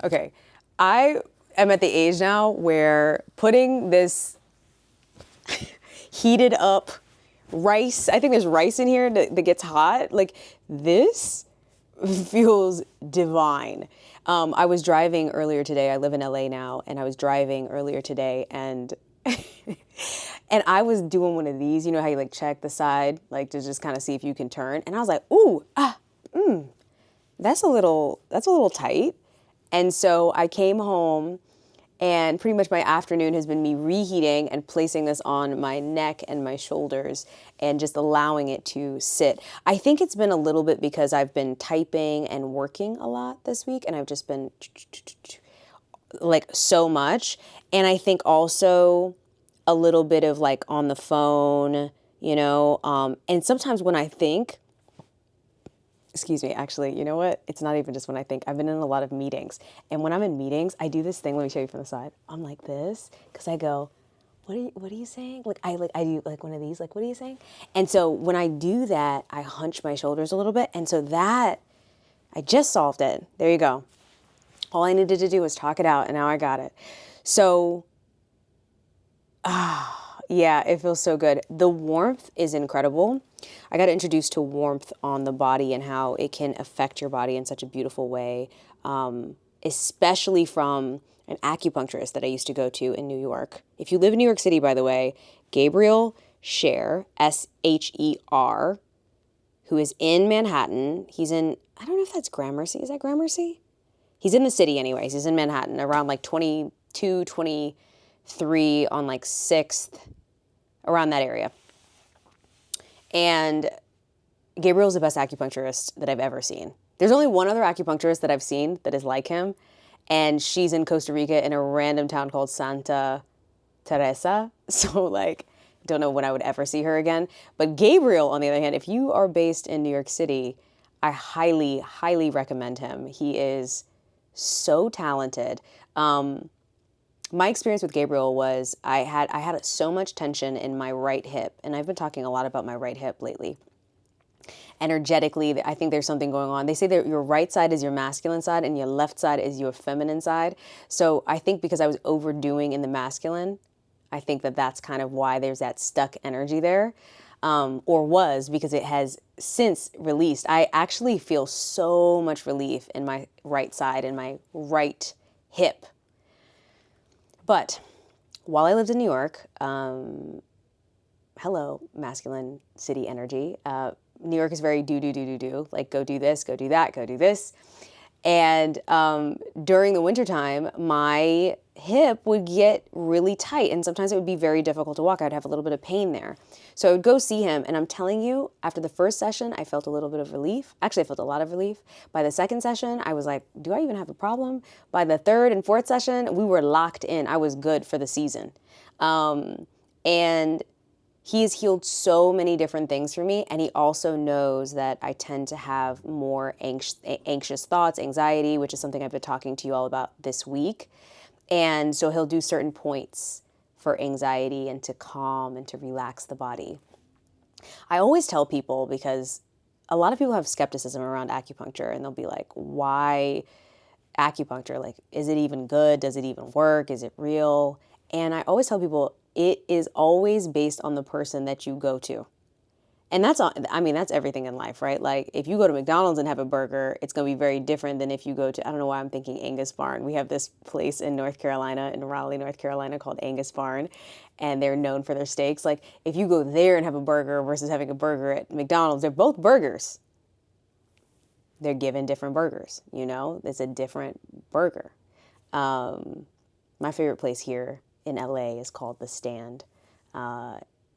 Okay. I am at the age now where putting this heated up rice, I think there's rice in here that gets hot. Like this feels divine. I was driving earlier today. I live in LA now, and I was driving earlier today, and and I was doing one of these. You know how you like check the side, like to just kind of see if you can turn. And I was like, ooh, that's a little tight. And so I came home and pretty much my afternoon has been me reheating and placing this on my neck and my shoulders and just allowing it to sit. I think it's been a little bit because I've been typing and working a lot this week, and I've just been like so much. And I think also a little bit of like on the phone, and sometimes when I think, excuse me, actually, you know what? It's not even just when I think. I've been in a lot of meetings. And when I'm in meetings, I do this thing. Let me show you from the side. I'm like this because I go, what are you saying? I do like one of these, like, what are you saying? And so when I do that, I hunch my shoulders a little bit. And so that, I just solved it. There you go. All I needed to do was talk it out, and now I got it. So, yeah, it feels so good. The warmth is incredible. I got introduced to warmth on the body and how it can affect your body in such a beautiful way, especially from an acupuncturist that I used to go to in New York. If you live in New York City, by the way, Gabriel Sher, Sher, who is in Manhattan. He's in, I don't know if that's Gramercy. Is that Gramercy? He's in the city anyways. He's in Manhattan around like 22, 23 on like 6th, around that area. And Gabriel's the best acupuncturist that I've ever seen. There's only one other acupuncturist that I've seen that is like him, and she's in Costa Rica in a random town called Santa Teresa. So like, don't know when I would ever see her again. But Gabriel, on the other hand, if you are based in New York City, I highly, highly recommend him. He is so talented. My experience with Gabriel was I had so much tension in my right hip, and I've been talking a lot about my right hip lately. Energetically, I think there's something going on. They say that your right side is your masculine side and your left side is your feminine side. So I think because I was overdoing in the masculine, I think that that's kind of why there's that stuck energy there, or was, because it has since released. I actually feel so much relief in my right side and my right hip. But while I lived in New York, hello, masculine city energy. New York is very do, like go do this, go do that, go do this. And during the wintertime, my hip would get really tight, and sometimes it would be very difficult to walk. I'd have a little bit of pain there. So I would go see him, and I'm telling you, after the first session, I felt a little bit of relief. Actually, I felt a lot of relief. By the second session, I was like, do I even have a problem? By the third and fourth session, we were locked in. I was good for the season. And he has healed so many different things for me, and he also knows that I tend to have more anxious thoughts, anxiety, which is something I've been talking to you all about this week. And so he'll do certain points for anxiety and to calm and to relax the body. I always tell people, because a lot of people have skepticism around acupuncture, and they'll be like, why acupuncture? Like, is it even good? Does it even work? Is it real? And I always tell people, it is always based on the person that you go to. And that's everything in life, right? Like, if you go to McDonald's and have a burger, it's going to be very different than if you go to, I don't know why I'm thinking Angus Barn. We have this place in North Carolina, in Raleigh, North Carolina, called Angus Barn, and they're known for their steaks. Like, if you go there and have a burger versus having a burger at McDonald's, they're both burgers. They're given different burgers, It's a different burger. My favorite place here in LA is called The Stand.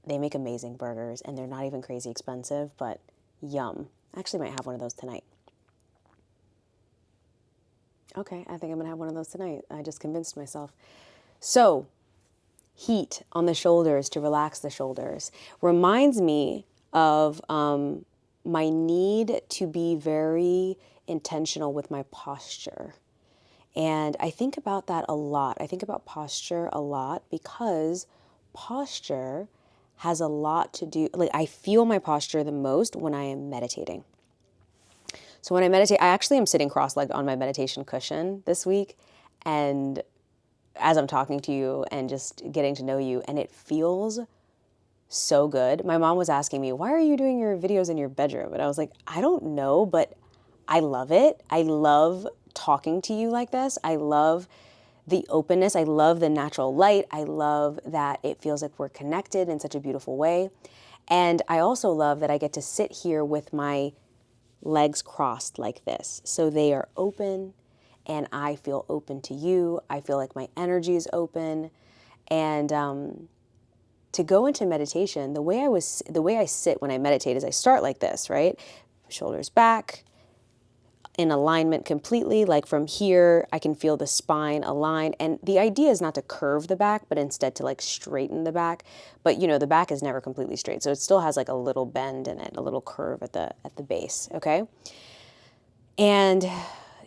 They make amazing burgers, and they're not even crazy expensive, but yum. I actually might have one of those tonight. Okay, I think I'm going to have one of those tonight. I just convinced myself. So, heat on the shoulders to relax the shoulders reminds me of my need to be very intentional with my posture. And I think about that a lot. I think about posture a lot because posture has a lot to do, like, I feel my posture the most when I am meditating. So when I meditate, I actually am sitting cross-legged on my meditation cushion this week, and as I'm talking to you and just getting to know you, and it feels so good. My mom was asking me, why are you doing your videos in your bedroom? And I was like, I don't know, but I love it. I love talking to you like this. I love the openness. I love the natural light. I love that it feels like we're connected in such a beautiful way. And I also love that I get to sit here with my legs crossed like this. So they are open and I feel open to you. I feel like my energy is open. And to go into meditation, the way I sit when I meditate is I start like this, right? Shoulders back, in alignment completely. Like from here, I can feel the spine aligned. And the idea is not to curve the back, but instead to like straighten the back. But you know, the back is never completely straight. So it still has like a little bend in it, a little curve at the base, okay? And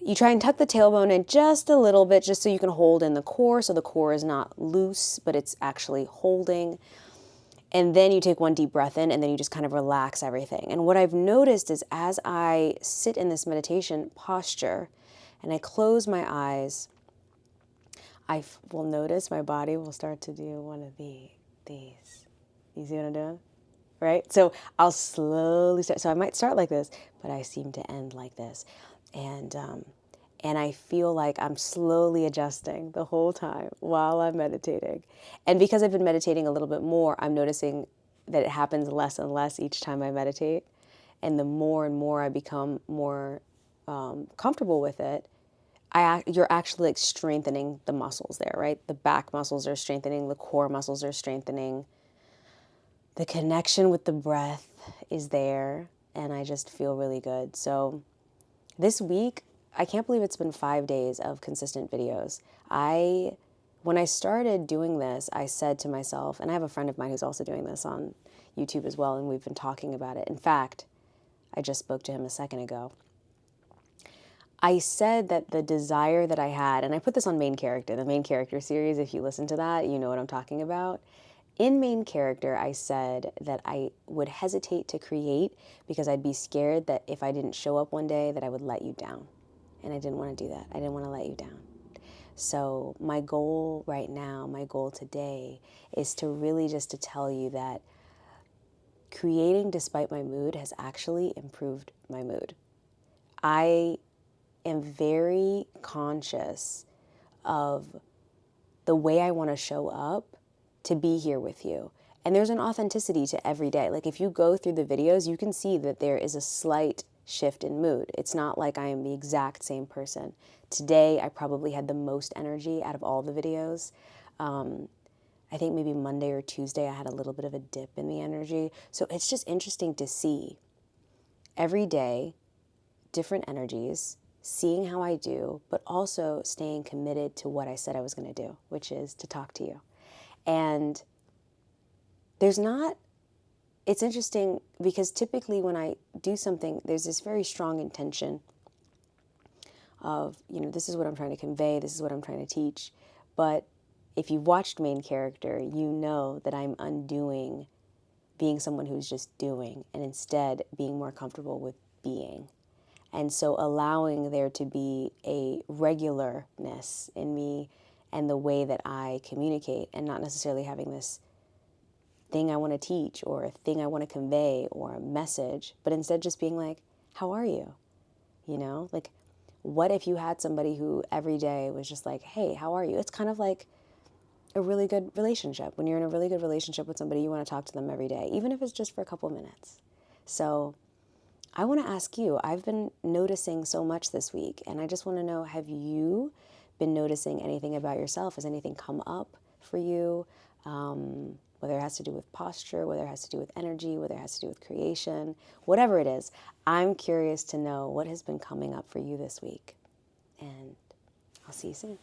you try and tuck the tailbone in just a little bit, just so you can hold in the core. So the core is not loose, but it's actually holding. And then you take one deep breath in and then you just kind of relax everything. And what I've noticed is as I sit in this meditation posture and I close my eyes, I will notice my body will start to do one of these. You see what I'm doing? Right? So I'll slowly start. So I might start like this, but I seem to end like this. And I feel like I'm slowly adjusting the whole time while I'm meditating. And because I've been meditating a little bit more, I'm noticing that it happens less and less each time I meditate. And the more and more I become more comfortable with it, you're actually like strengthening the muscles there, right? The back muscles are strengthening, the core muscles are strengthening. The connection with the breath is there, and I just feel really good. So this week, I can't believe it's been 5 days of consistent videos. When I started doing this, I said to myself, and I have a friend of mine who's also doing this on YouTube as well, and we've been talking about it. In fact, I just spoke to him a second ago. I said that the desire that I had, and I put this on Main Character, the Main Character series, if you listen to that, you know what I'm talking about. In Main Character, I said that I would hesitate to create because I'd be scared that if I didn't show up one day that I would let you down. And I didn't want to do that. I didn't want to let you down. So my goal right now, my goal today is to really just to tell you that creating despite my mood has actually improved my mood. I am very conscious of the way I want to show up to be here with you. And there's an authenticity to every day. Like if you go through the videos, you can see that there is a slight shift in mood. It's not like I am the exact same person. Today, I probably had the most energy out of all the videos. I think maybe Monday or Tuesday, I had a little bit of a dip in the energy. So it's just interesting to see every day, different energies, seeing how I do, but also staying committed to what I said I was going to do, which is to talk to you. And it's interesting because typically when I do something, there's this very strong intention of, this is what I'm trying to convey, this is what I'm trying to teach. But if you've watched Main Character, you know that I'm undoing being someone who's just doing and instead being more comfortable with being. And so allowing there to be a regularness in me and the way that I communicate, and not necessarily having this thing I want to teach or a thing I want to convey or a message, but instead just being like, how are you? Like, what if you had somebody who every day was just like, hey, how are you? It's kind of like a really good relationship. When you're in a really good relationship with somebody, you want to talk to them every day, even if it's just for a couple minutes. So I want to ask you, I've been noticing so much this week, and I just want to know, have you been noticing anything about yourself? Has anything come up for you? Whether it has to do with posture, whether it has to do with energy, whether it has to do with creation, whatever it is, I'm curious to know what has been coming up for you this week. And I'll see you soon.